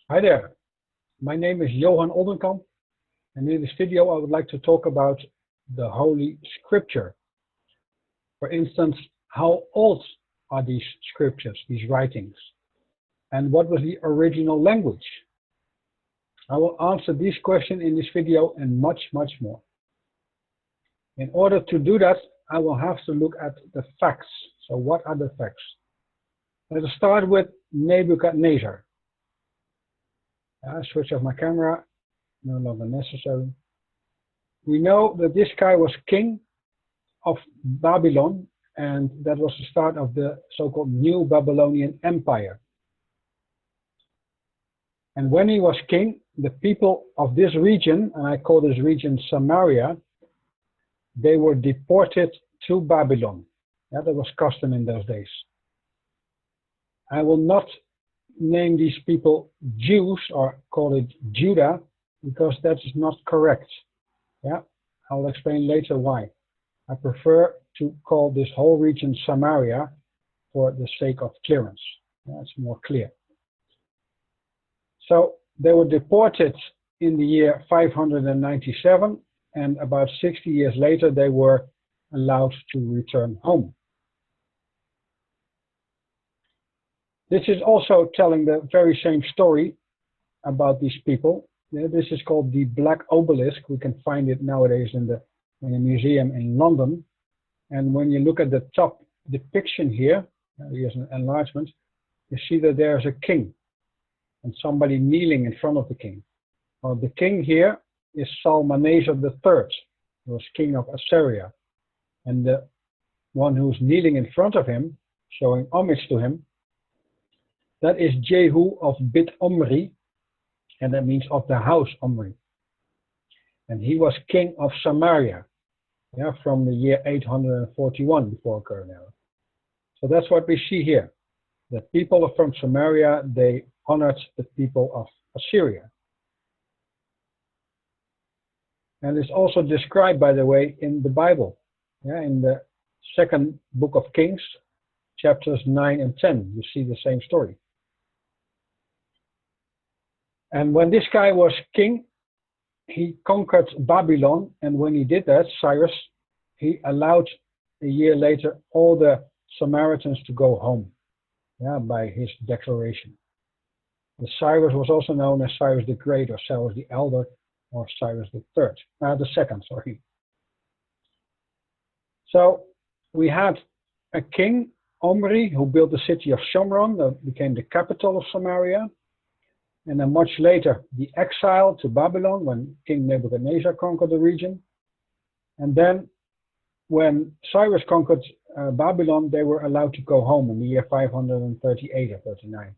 Hi there, my name is Johan Oldenkamp, and in this video I would like to talk about the Holy Scripture. For instance, how old are these scriptures, these writings, and what was the original language? I will answer these questions in this video and much more. In order to do that, I will have to look at the facts. So what are the facts? Let us start with Nebuchadnezzar. I switch off my camera, no longer necessary. We know that this guy was king of Babylon, and that was the start of the so-called New Babylonian Empire. And when he was king, the people of this region, and I call this region Samaria, they were deported to Babylon. Yeah, that was custom in those days. I will not name these people Jews or call it Judah, because that is not correct. Yeah, I'll explain later why. I prefer to call this whole region Samaria for the sake of clearance. Yeah, it's more clear. So they were deported in the year 597, and about 60 years later they were allowed to return home. This is also telling the very same story about these people. Yeah, this is called the Black Obelisk. We can find it nowadays in a museum in London. And when you look at the top depiction here, here's an enlargement, you see that there's a king and somebody kneeling in front of the king. Well, the king here is Shalmaneser III, who was king of Assyria. And the one who's kneeling in front of him, showing homage to him, that is Jehu of Bit Omri, and that means of the house Omri. And he was king of Samaria, yeah, from the year 841 before current era. So that's what we see here. The people from Samaria, they honored the people of Assyria. And it's also described, by the way, in the Bible. Yeah, in the second book of Kings, chapters 9 and 10, you see the same story. And when this guy was king, he conquered Babylon, and when he did that, Cyrus, he allowed a year later all the Samaritans to go home, yeah, by his declaration. The Cyrus was also known as Cyrus the Great, or Cyrus the Elder, or Cyrus the Second, sorry. So we had a king, Omri, who built the city of Shomron, that became the capital of Samaria. And then much later, the exile to Babylon, when King Nebuchadnezzar conquered the region. And then when Cyrus conquered Babylon, they were allowed to go home in the year 538 or 39.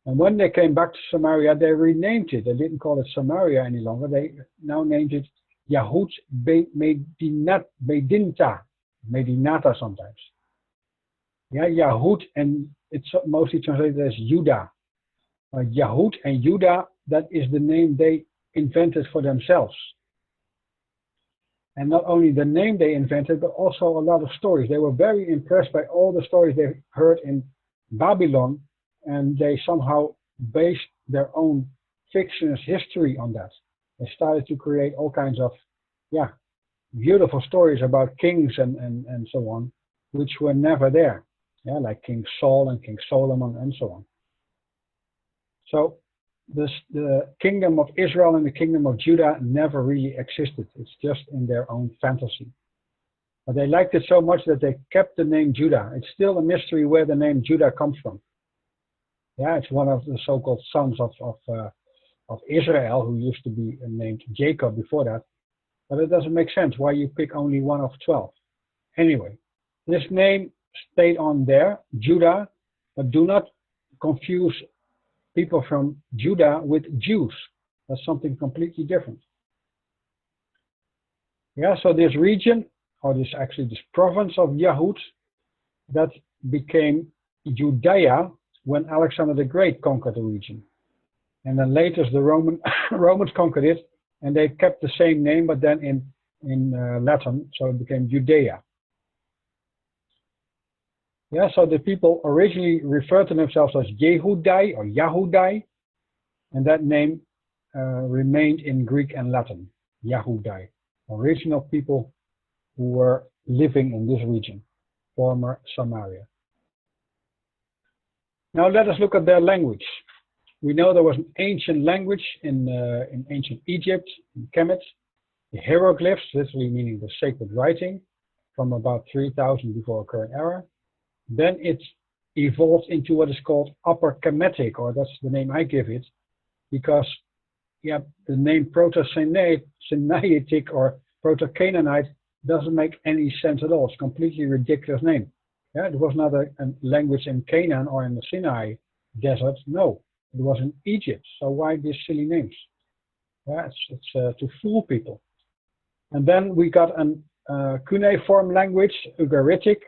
And when they came back to Samaria, they renamed it. They didn't call it Samaria any longer. They now named it Yahut Medinata sometimes. Yeah, Yahut, and it's mostly translated as Judah. Yahud and Judah, that is the name they invented for themselves. And not only the name they invented, but also a lot of stories. They were very impressed by all the stories they heard in Babylon, and they somehow based their own fictionist history on that. They started to create all kinds of, yeah, beautiful stories about kings and so on, which were never there. Yeah, like King Saul and King Solomon and so on. So the kingdom of Israel and the kingdom of Judah never really existed. It's just in their own fantasy. But they liked it so much that they kept the name Judah. It's still a mystery where the name Judah comes from. Yeah, it's one of the so-called sons of Israel, who used to be named Jacob before that. But it doesn't make sense why you pick only one of 12. Anyway, this name stayed on there, Judah, but do not confuse people from Judah with Jews. That's something completely different. Yeah, so this region, or this province of Yahud, that became Judea when Alexander the Great conquered the region. And then later the Romans conquered it, and they kept the same name, but then in Latin, so it became Judea. Yeah, so the people originally referred to themselves as Yehudai or Yahudai, and that name remained in Greek and Latin, Yahudai, original people who were living in this region, former Samaria. Now let us look at their language. We know there was an ancient language in ancient Egypt, in Kemet, the hieroglyphs, literally meaning the sacred writing, from about 3000 before our current era. Then it evolved into what is called Upper Kemetic, or that's the name I give it, because the name Proto-Sinaitic or Proto-Canaanite doesn't make any sense at all. It's a completely ridiculous name. Yeah, it was not a language in Canaan or in the Sinai desert. No, it was in Egypt. So why these silly names? Yeah, it's to fool people. And then we got an cuneiform language, Ugaritic,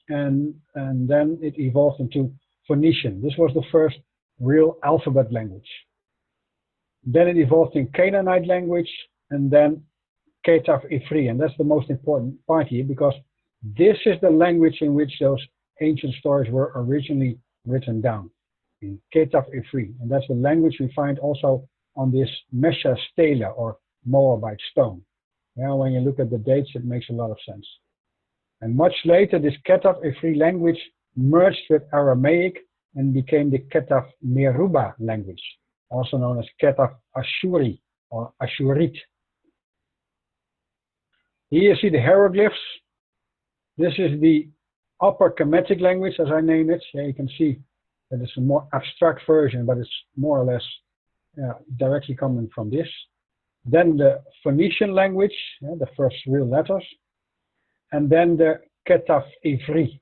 and then it evolved into Phoenician. This was the first real alphabet language. Then it evolved in Canaanite language, and then Ketaf Ifri, and that's the most important part here, because this is the language in which those ancient stories were originally written down, in Ketaf Ifri, and that's the language we find also on this Mesha Stela, or Moabite stone. Yeah, when you look at the dates, it makes a lot of sense. And much later, this Ketaf Ifri language merged with Aramaic and became the Ketaf Meruba language, also known as Ketaf Ashuri or Ashurit. Here you see the hieroglyphs. This is the Upper Kemetic language, as I name it. Yeah, you can see that it's a more abstract version, but it's more or less directly coming from this. Then the Phoenician language, the first real letters, and then the Ketaf Ivri.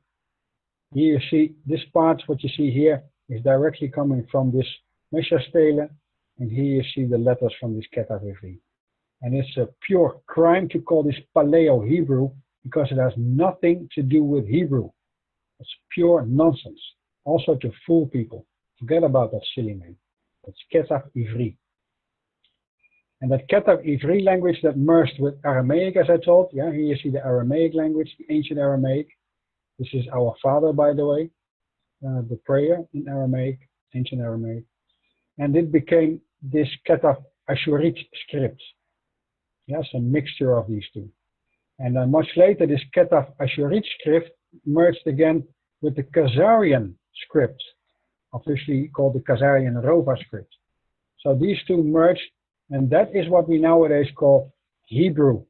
Here you see this part, what you see here, is directly coming from this Mesha-stele, and here you see the letters from this Ketaf Ivri. And it's a pure crime to call this Paleo-Hebrew, because it has nothing to do with Hebrew. It's pure nonsense. Also to fool people. Forget about that silly name. It's Ketaf Ivri. And that Ketaf Ivri language that merged with Aramaic, as I told, here you see the Aramaic language, the ancient Aramaic. This is our Father, by the way, the prayer in Aramaic, ancient Aramaic. And it became this Ketaf Ashurit script. Yes, a mixture of these two. And then much later, this Ketaf Ashurit script merged again with the Khazarian script, officially called the Khazarian Rova script. So these two merged, and that is what we nowadays call Hebrew,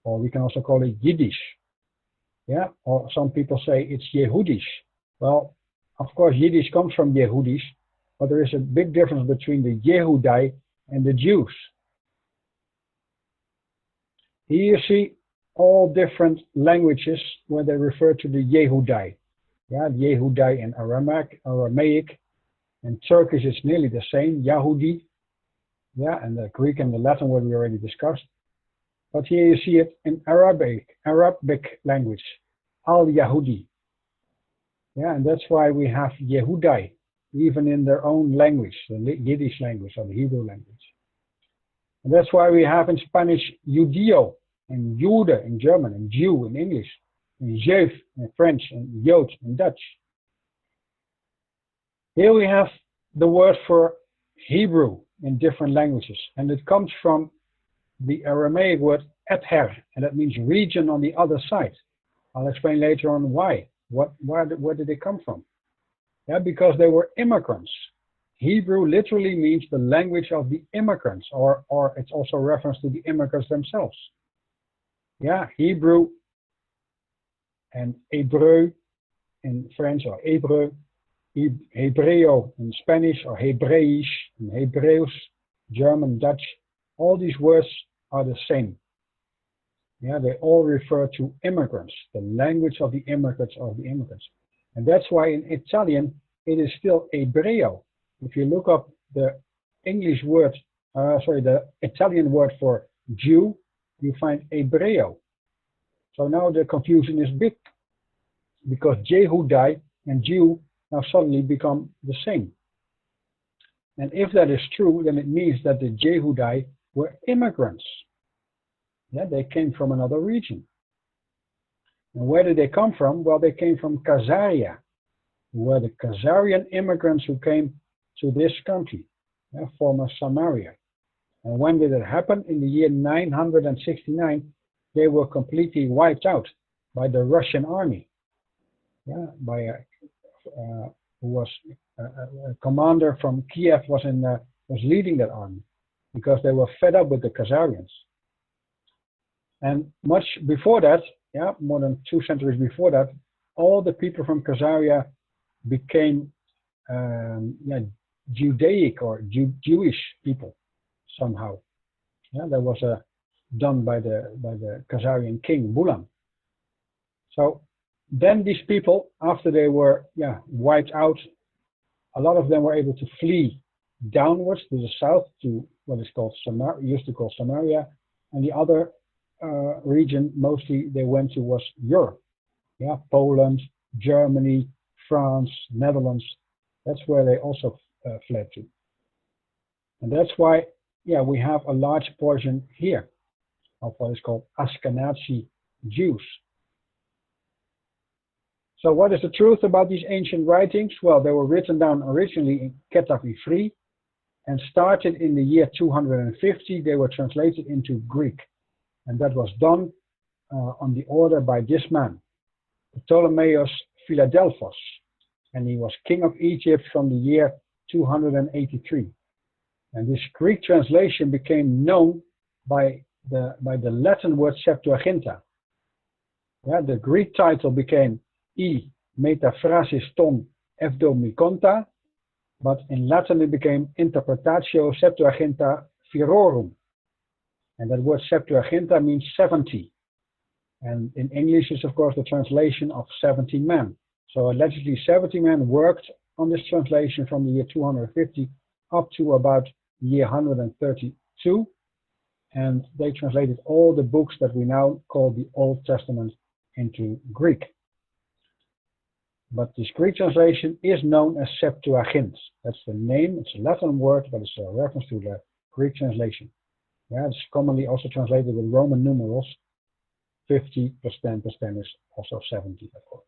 or we can also call it Yiddish. Yeah, or some people say it's Yehudish. Well, of course, Yiddish comes from Yehudish, but there is a big difference between the Yehudai and the Jews. Here you see all different languages where they refer to the Yehudai. Yeah, Yehudai in Aramaic, and Turkish is nearly the same, Yahudi. Yeah, and the Greek and the Latin what we already discussed. But here you see it in Arabic language, Al-Yahudi. Yeah, and that's why we have Yehudai, even in their own language, the Yiddish language or the Hebrew language. And that's why we have in Spanish Judeo, and Jude in German, and Jew in English, and Juif in French, and Jood in Dutch. Here we have the word for Hebrew in different languages, and it comes from the Aramaic word ether, and that means region on the other side. I'll explain later on why. Where did they come from? Yeah, because they were immigrants. Hebrew literally means the language of the immigrants, or it's also a reference to the immigrants themselves. Yeah, Hebrew and Hébreu in French, or Hébreu, Hebreo in Spanish, or Hebreïsch in Hebreeuws, German, Dutch. All these words are the same. Yeah, they all refer to immigrants, the language of the immigrants And that's why in Italian it is still Hebreo. If you look up the English word, the Italian word for Jew, you find Hebreo. So now the confusion is big, because Jehudai and Jew now suddenly become the same. And if that is true, then it means that the Jehudai were immigrants. Yeah, they came from another region. And where did they come from? Well, they came from Khazaria, who were the Khazarian immigrants who came to this country, former Samaria. And when did it happen? In the year 969, they were completely wiped out by the Russian army. By who was a commander from Kiev was leading that army, because they were fed up with the Khazarians. And much before that, more than 2 centuries before that, all the people from Khazaria became Judaic or Jewish people somehow. That was done by the Khazarian king Bulan. So then these people, after they were wiped out, a lot of them were able to flee downwards to the south to what is called used to call Samaria, and the other region mostly they went to was Europe. Poland, Germany, France, Netherlands. That's where they also fled to. And that's why we have a large portion here of what is called Ashkenazi Jews. So what is the truth about these ancient writings? Well, they were written down originally in Ketav Ivri and started in the year 250. They were translated into Greek. And that was done on the order by this man, Ptolemaeus Philadelphos. And he was king of Egypt from the year 283. And this Greek translation became known by the Latin word Septuaginta. The Greek title became I metaphrasis ton evdomiconta, but in Latin it became Interpretatio Septuaginta Virorum. And that word Septuaginta means 70. And in English is of course the translation of 70 men. So allegedly 70 men worked on this translation from the year 250 up to about year 132. And they translated all the books that we now call the Old Testament into Greek. But this Greek translation is known as Septuagint. That's the name. It's a Latin word, but it's a reference to the Greek translation. It's commonly also translated with Roman numerals. 50 plus 10 plus 10 is also 70, of course.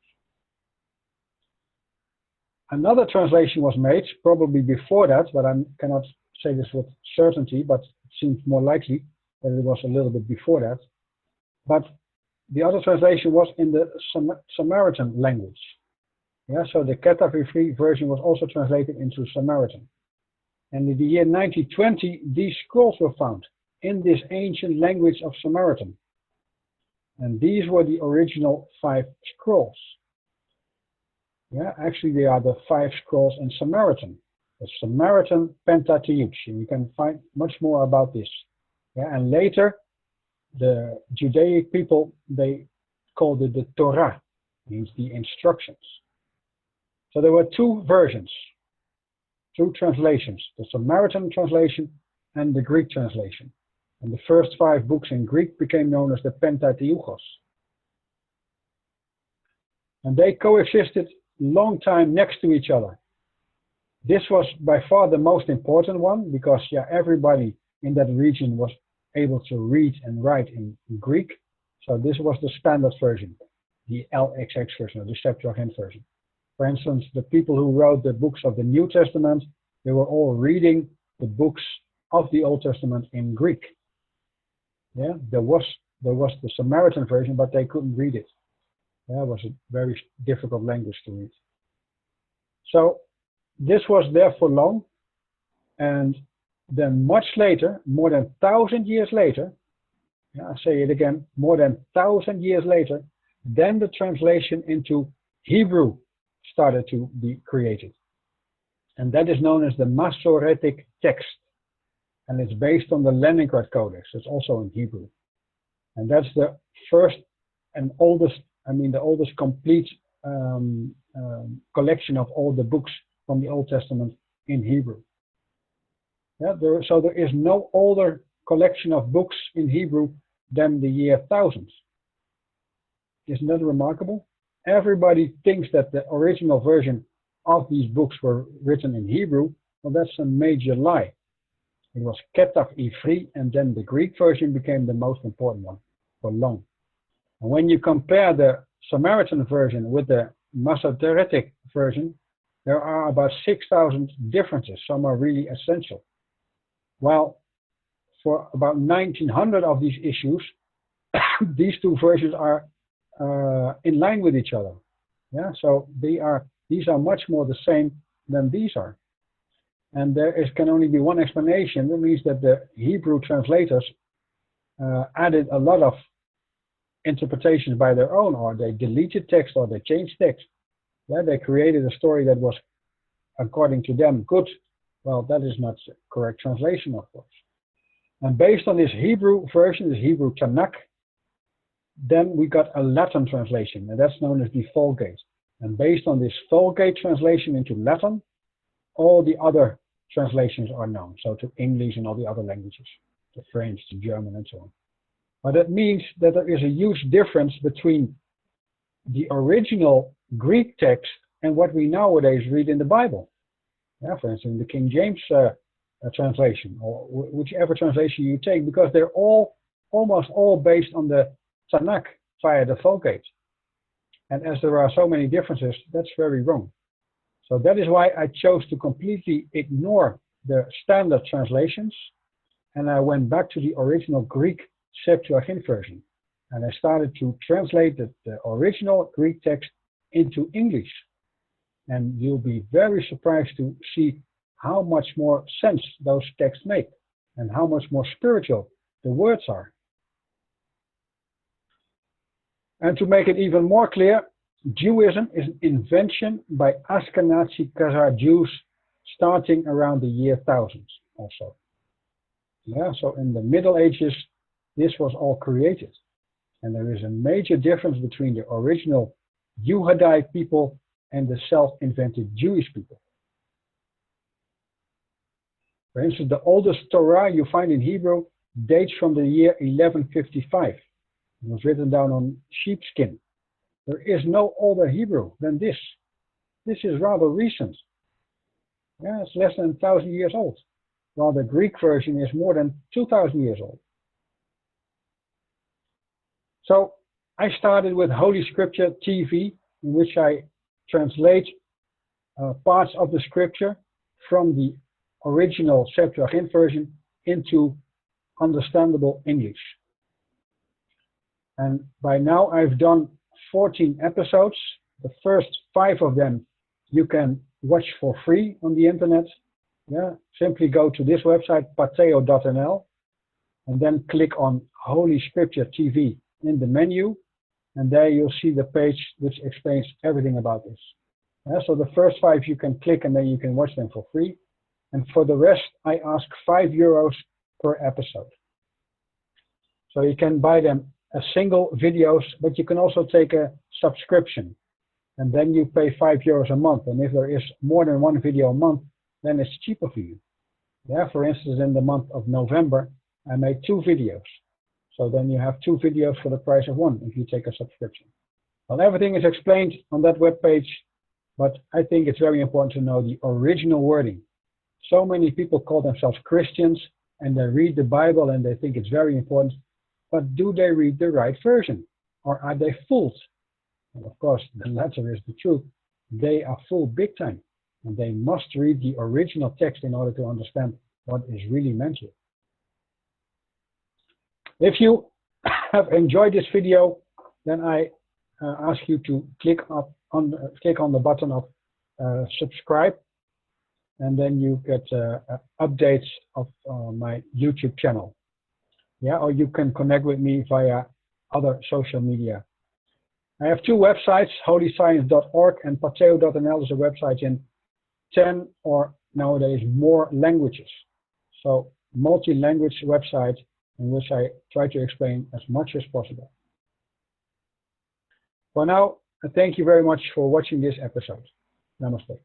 Another translation was made, probably before that, but I cannot say this with certainty, but it seems more likely that it was a little bit before that. But the other translation was in the Samaritan language. So the Ketav Ivri version was also translated into Samaritan. And in the year 1920, these scrolls were found in this ancient language of Samaritan. And these were the original 5 scrolls. Actually they are the 5 scrolls in Samaritan. The Samaritan Pentateuch. And you can find much more about this. And later, the Judaic people, they called it the Torah, means the instructions. So there were 2 versions, 2 translations, the Samaritan translation and the Greek translation. And the first 5 books in Greek became known as the Pentateuchos. And they coexisted long time next to each other. This was by far the most important one because everybody in that region was able to read and write in Greek. So this was the standard version, the LXX version, or the Septuagint version. For instance, the people who wrote the books of the New Testament, they were all reading the books of the Old Testament in Greek. There was the Samaritan version, but they couldn't read it. It was a very difficult language to read. So this was there for long, and then much later, more than 1,000 years later, I say it again, more than 1,000 years later, then the translation into Hebrew started to be created. And that is known as the Masoretic text. And it's based on the Leningrad Codex. It's also in Hebrew. And that's the first and oldest, the oldest complete collection of all the books from the Old Testament in Hebrew. So there is no older collection of books in Hebrew than the year 1000. Isn't that remarkable? Everybody thinks that the original version of these books were written in Hebrew. Well, that's a major lie. It was Ketav Ivri, and then the Greek version became the most important one for long. And when you compare the Samaritan version with the Masoretic version, there are about 6,000 differences. Some are really essential. While for about 1,900 of these issues, these two versions are in line with each other. Yeah, so these are much more the same than these are. And can only be one explanation. That means that the Hebrew translators added a lot of interpretations by their own, or they deleted text, or they changed text. Yeah, they created a story that was, according to them, good. Well, that is not correct translation, of course. And based on this Hebrew version, this Hebrew Tanakh, then we got a Latin translation, and that's known as the Vulgate. And based on this Vulgate translation into Latin, all the other translations are known. So to English and all the other languages, to French, to German, and so on. But that means that there is a huge difference between the original Greek text and what we nowadays read in the Bible. Yeah, for instance, the King James translation, or whichever translation you take, because they're almost all based on the Tanakh via the Vulgate. And as there are so many differences, that's very wrong. So that is why I chose to completely ignore the standard translations, and I went back to the original Greek Septuagint version. And I started to translate the original Greek text into English. And you'll be very surprised to see how much more sense those texts make and how much more spiritual the words are. And to make it even more clear, Jewism is an invention by Ashkenazi Khazar Jews starting around the year 1000 also. Yeah, so in the Middle Ages, this was all created. And there is a major difference between the original Juhadite people and the self-invented Jewish people. For instance, the oldest Torah you find in Hebrew dates from the year 1155. It was written down on sheepskin. There is no older Hebrew than this. This is rather recent. Yeah, it's less than 1,000 years old, while the Greek version is more than 2,000 years old. So I started with Holy Scripture TV, in which I translate parts of the scripture from the original Septuagint version into understandable English. And by now I've done 14 episodes. The first 5 of them you can watch for free on the internet. Yeah, simply go to this website, Pateo.nl, and then click on Holy Scripture TV in the menu, and there you'll see the page which explains everything about this. Yeah, so the first 5 you can click and then you can watch them for free. And for the rest, I ask €5 per episode. So you can buy them as single videos, but you can also take a subscription. And then you pay €5 a month. And if there is more than one video a month, then it's cheaper for you. Yeah, for instance, in the month of November, I made 2 videos. So then you have 2 videos for the price of 1 if you take a subscription. Well, everything is explained on that webpage, but I think it's very important to know the original wording. So many people call themselves Christians and they read the Bible and they think it's very important, but do they read the right version? Or are they fooled? And of course, the latter is the truth. They are fooled big time, and they must read the original text in order to understand what is really meant here. If you have enjoyed this video, then I ask you to click on the button of subscribe, and then you get updates of my YouTube channel. Yeah, or you can connect with me via other social media. I have 2 websites, holyscience.org and Pateo.nl is a website in 10 or nowadays more languages. So multi-language website in which I try to explain as much as possible. For now, thank you very much for watching this episode. Namaste.